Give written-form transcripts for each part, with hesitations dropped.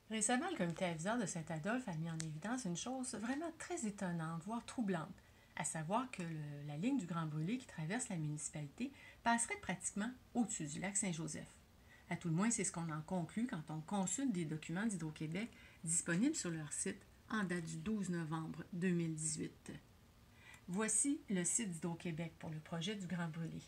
Récemment, le comité aviseur de Saint-Adolphe a mis en évidence une chose vraiment très étonnante, voire troublante, à savoir que la ligne du Grand Brûlé qui traverse la municipalité passerait pratiquement au-dessus du lac Saint-Joseph. À tout le moins, c'est ce qu'on en conclut quand on consulte des documents d'Hydro-Québec disponibles sur leur site en date du 12 novembre 2018. Voici le site d'Hydro-Québec pour le projet du Grand Brûlé.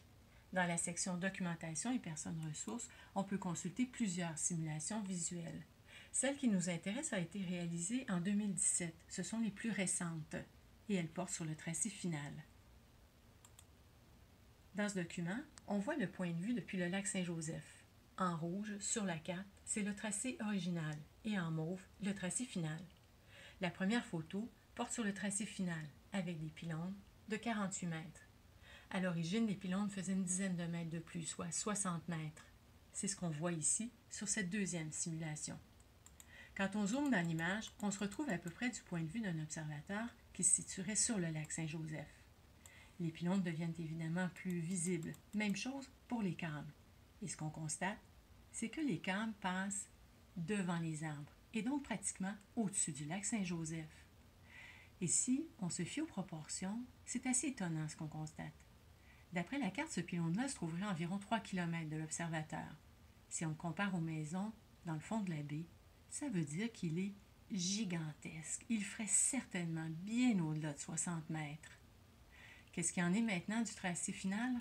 Dans la section Documentation et personnes ressources, on peut consulter plusieurs simulations visuelles. Celle qui nous intéresse a été réalisée en 2017. Ce sont les plus récentes et elles portent sur le tracé final. Dans ce document, on voit le point de vue depuis le lac Saint-Joseph. En rouge, sur la carte, c'est le tracé original et en mauve, le tracé final. La première photo porte sur le tracé final avec des pylônes de 48 mètres. À l'origine, les pylônes faisaient une dizaine de mètres de plus, soit 60 mètres. C'est ce qu'on voit ici sur cette deuxième simulation. Quand on zoome dans l'image, on se retrouve à peu près du point de vue d'un observateur qui se situerait sur le lac Saint-Joseph. Les pylônes deviennent évidemment plus visibles. Même chose pour les câbles. Et ce qu'on constate, c'est que les câbles passent devant les arbres et donc pratiquement au-dessus du lac Saint-Joseph. Et si on se fie aux proportions, c'est assez étonnant ce qu'on constate. D'après la carte, ce pylône-là se trouverait à environ 3 km de l'observateur. Si on le compare aux maisons dans le fond de la baie, ça veut dire qu'il est gigantesque. Il ferait certainement bien au-delà de 60 mètres. Qu'est-ce qu'il en est maintenant du tracé final?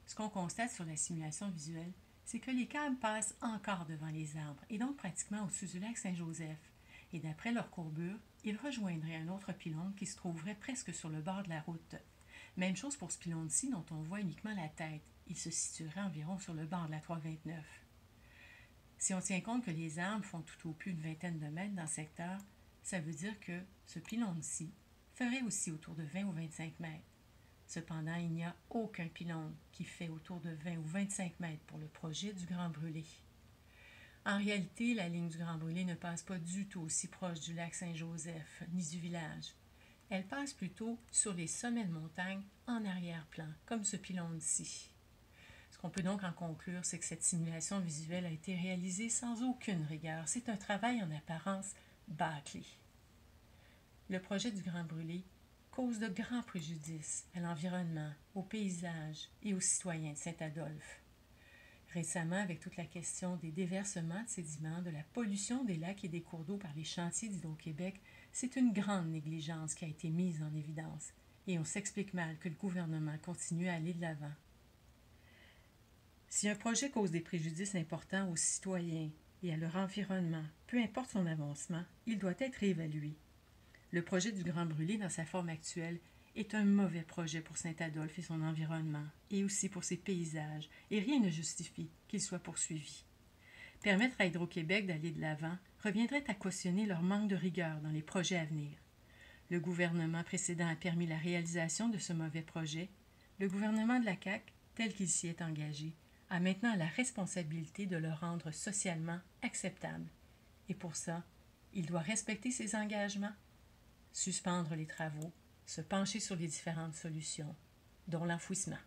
Ce qu'on constate sur la simulation visuelle, c'est que les câbles passent encore devant les arbres et donc pratiquement au-dessus du lac Saint-Joseph. Et d'après leur courbure, ils rejoindraient un autre pylône qui se trouverait presque sur le bord de la route. Même chose pour ce pylône-ci dont on voit uniquement la tête. Il se situerait environ sur le bord de la 329. Si on tient compte que les arbres font tout au plus une vingtaine de mètres dans le secteur, ça veut dire que ce pylône-ci ferait aussi autour de 20 ou 25 mètres. Cependant, il n'y a aucun pylône qui fait autour de 20 ou 25 mètres pour le projet du Grand Brûlé. En réalité, la ligne du Grand Brûlé ne passe pas du tout aussi proche du lac Saint-Joseph ni du village. Elle passe plutôt sur les sommets de montagne en arrière-plan, comme ce pylône-ci. Ce qu'on peut donc en conclure, c'est que cette simulation visuelle a été réalisée sans aucune rigueur. C'est un travail en apparence bâclé. Le projet du Grand Brûlé cause de grands préjudices à l'environnement, au paysage et aux citoyens de Saint-Adolphe. Récemment, avec toute la question des déversements de sédiments, de la pollution des lacs et des cours d'eau par les chantiers d'Hydro-Québec, c'est une grande négligence qui a été mise en évidence. Et on s'explique mal que le gouvernement continue à aller de l'avant. Si un projet cause des préjudices importants aux citoyens et à leur environnement, peu importe son avancement, il doit être réévalué. Le projet du Grand Brûlé, dans sa forme actuelle, est un mauvais projet pour Saint-Adolphe et son environnement, et aussi pour ses paysages, et rien ne justifie qu'il soit poursuivi. Permettre à Hydro-Québec d'aller de l'avant reviendrait à cautionner leur manque de rigueur dans les projets à venir. Le gouvernement précédent a permis la réalisation de ce mauvais projet. Le gouvernement de la CAQ, tel qu'il s'y est engagé, a maintenant la responsabilité de le rendre socialement acceptable. Et pour ça, il doit respecter ses engagements, suspendre les travaux, se pencher sur les différentes solutions, dont l'enfouissement.